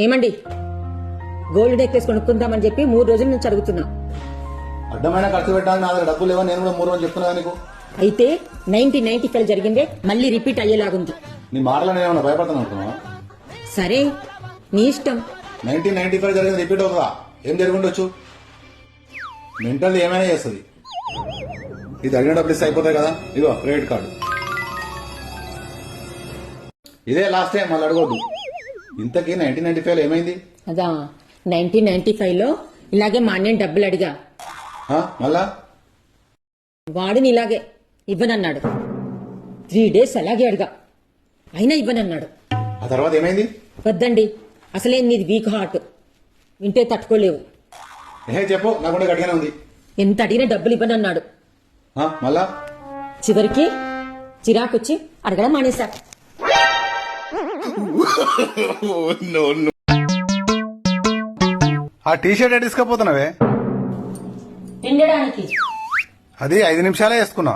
ఏమండి, gold necklace కొనుక్కుందామని చెప్పి 3 రోజుల నుంచి అడుగుతున్నా. అడ్డమైన ఖర్చు పెట్టాలని నా దగ్గర డబ్బులు లేవని నేను కూడా 3 రోజులు చెప్తున్నా నీకు. అయితే 1995 జరిగిందే మళ్ళీ రిపీట్ అయ్యేలాగుంది. నీ మాటలు ఏమన్నా భయపడతాను అనుకున్నావా? సరే, నీ ఇష్టం. 1995 జరిగింది రిపీట్ అవుతుందా? ఏం జరుగుండొచ్చు? మెంటల్ ఏమైనా చేస్తుంది. ఇది అడిగిన డబ్బులు ఇస్తే అయిపోతాయి కదా. ఇదిగో క్రెడిట్ కార్డు. ఇదే లాస్ట్ టైం, మళ్ళీ అడగొద్దు. ఇంతకీ 1995 ఏమైంది? అదా, 1995లో ఇలాగే మా అన్నయ్య డబ్బులు అడిగా. మళ్ళా వాడిని ఇలాగే ఇవ్వనన్నాడు. 3 days అలాగే అడిగా, అయినా ఇవ్వనన్నాడు. ఆ తర్వాత ఏమైంది? వద్దండి, అసలే నీది వీక్ హార్ట్, వింటే తట్టుకోలేవు. చెప్పు, నాకుండే గట్టిగానే ఉంది. ఎంత అడిగినా డబ్బులు ఇవ్వనన్నాడు. మళ్ళా చివరికి చిరాకొచ్చి అడగడం మానేశా. ఆ టీషర్ట్ తీసుకపోతున్నావే? తినడానికి. అది 5 నిమిషాలే వేసుకున్నా.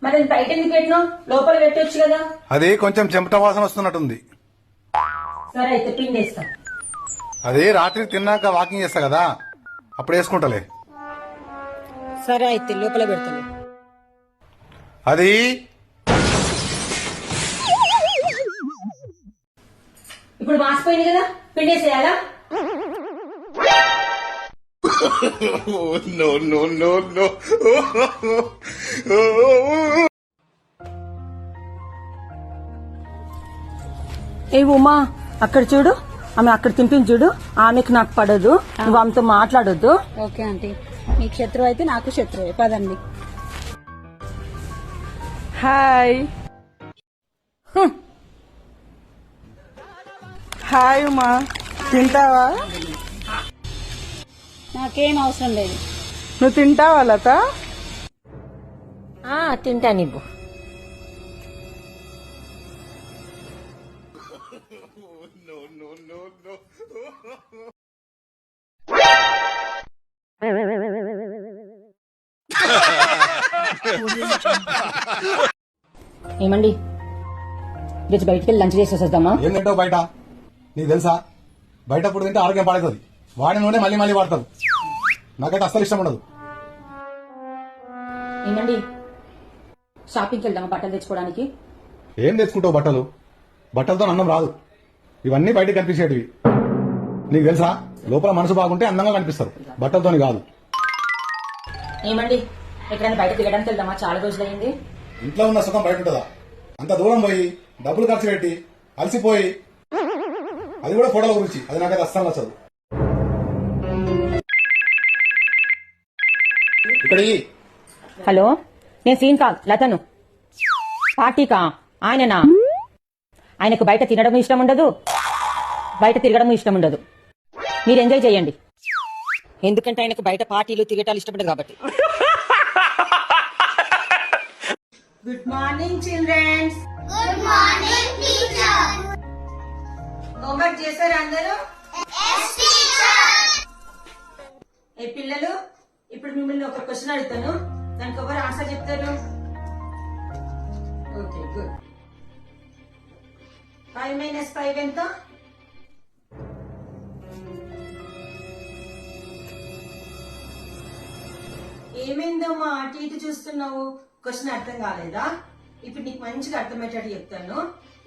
మరి బయట ఎందుకు పెట్టినావు? లోపల పెట్టొచ్చు కదా. అది కొంచెం చెమట వాసన వస్తున్నట్టుంది. సరే అయితే పిండేస్తా. అది రాత్రి తిన్నాక వాకింగ్ చేస్తా కదా, అప్పుడు వేసుకుంటలే. సరే అయితే లోపల పెడతాను. అది ఇప్పుడు మాసిపోయింది కదా, పిండేసేయాలా? ఏ ఉమా, అక్కడ చూడు, ఆమె అక్కడ తింటుంది చూడు, ఆమెకు నాకు పడదు, నువ్వు ఆమెతో మాట్లాడొద్దు. ఓకే ఆంటీ, మీకు శత్రువు అయితే నాకు శత్రువే, పదండి. హాయ్ హాయ్ ఉమా, తింటావా? నాకేం అవసరం లేదు. నువ్వు తింటావా లత? తింటా నీవు. ఏమండి, రేపు బయటికి వెళ్ళి లంచ్ చేసి వద్దామా? ఏం తింటావు బయట? నీకు తెలుసా, బయట ఇప్పుడు తింటే ఆరోగ్యం పాడవుతుంది. వాడి నూనె మళ్ళీ మళ్ళీ వాడతారు. నాకైతే అస్సలు ఇష్టం ఉండదు. ఏమండి, షాపింగ్కి వెళ్దామా బట్టలు తెచ్చుకోవడానికి? ఏం తెచ్చుకుంటావు బట్టలు? బట్టలతో అన్నం రాదు. ఇవన్నీ బయటకు కనిపించేటివి. నీకు తెలుసా, లోపల మనసు బాగుంటే అందంగా కనిపిస్తారు, బట్టలతోని కాదు. ఏమండి, ఎక్కడైనా బయట తిరగడానికి వెళ్దామా? చాలా రోజులైంది. ఇంట్లో ఉన్న సుఖం బయట ఉంటుందా? అంత దూరం పోయి డబ్బులు ఖర్చు పెట్టి అలసిపోయి, అది కూడా ఫోటోల గురించి, అది నాకైతే అస్సలు నచ్చదు. ఇక్కడ హలో, నేను సీన్ కాదు, లతను. పార్టీకా? ఆయననా? ఆయనకు బయట తినడం ఇష్టం ఉండదు, బయట తిరగడం ఇష్టం ఉండదు. మీరు ఎంజాయ్ చేయండి, ఎందుకంటే ఆయనకు బయట పార్టీలు తిరగటాలు ఇష్టం ఉండదు కాబట్టి. Good morning childrens. Good morning teacher. Homework చేశారు అందరూ? yes teacher. ఏ పిల్లలు, ఇప్పుడు మిమ్మల్ని ఒక క్వశ్చన్ అడుగుతాను, దానికి ఎవరు ఆన్సర్ చెప్తారు? Okay, good. 5 - 5 ఎంత? ఏమైందమ్మా అటు ఇటు చూస్తున్నావు? క్వశ్చన్ అర్థం కాలేదా? ఇప్పుడు నీకు మంచిగా అర్థమయ్యేటట్టు చెప్తాను.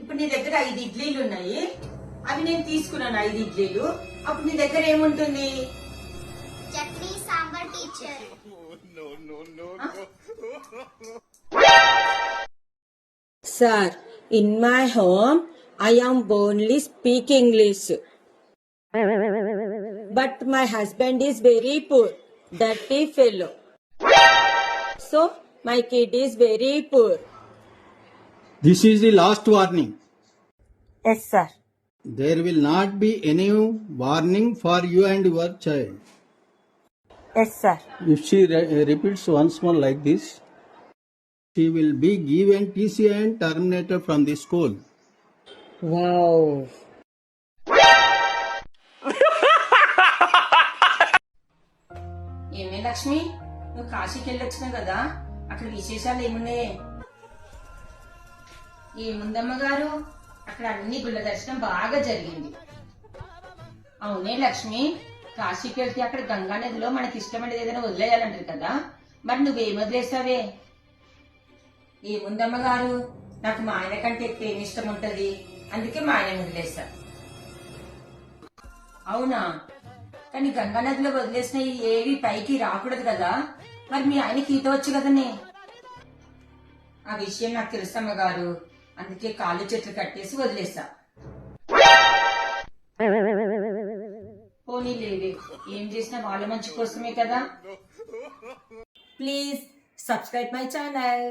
ఇప్పుడు నీ దగ్గర 5 ఇడ్లీలు ఉన్నాయి, అవి నేను తీసుకున్నాను 5 ఇడ్లీలు. అప్పుడు నీ దగ్గర ఏముంటుంది? Chutney sambar teacher. Sir, in my home, I am only speak English. But my husband is very poor, dirty fellow. So, my kid is very poor. This is the last warning. Yes, sir. There will not be any warning for you and your child. Yes, sir. If she repeats once more like this, she will be given TC and terminated from the school. Wow. ఏమే లక్ష్మి, నువ్వు కాశీకి వెళ్ళొచ్చినావు కదా, అక్కడ విశేషాలు ఏమున్నాయి? ఏముందమ్మ గారు, అక్కడ అన్ని గుళ్ళ దర్శనం బాగా జరిగింది. అవునే లక్ష్మి, కాశీకి వెళ్తే అక్కడ గంగా నదిలో మనకి ఇష్టమైనది ఏదైనా వదిలేయాలంటారు కదా, మరి నువ్వేం వదిలేసావే? ఏముందమ్మ గారు, నాకు మా ఆయన కంటే ఎక్కువ ఏమి ఇష్టం ఉంటది, అందుకే మా ఆయన వదిలేసా. అవునా? కానీ గంగా నదిలో వదిలేసిన ఏవి పైకి రాకూడదు కదా, మరి మీ ఆయనకి ఈత వచ్చు కదనే. ఆ విషయం నాకు తెలుసమ్మ గారు, అందుకే కాళ్ళు చెట్లు కట్టేసి వదిలేసా. పోనీ లేవే, ఏం చేసినా వాళ్ళ మంచి కోసమే కదా. Please subscribe my channel.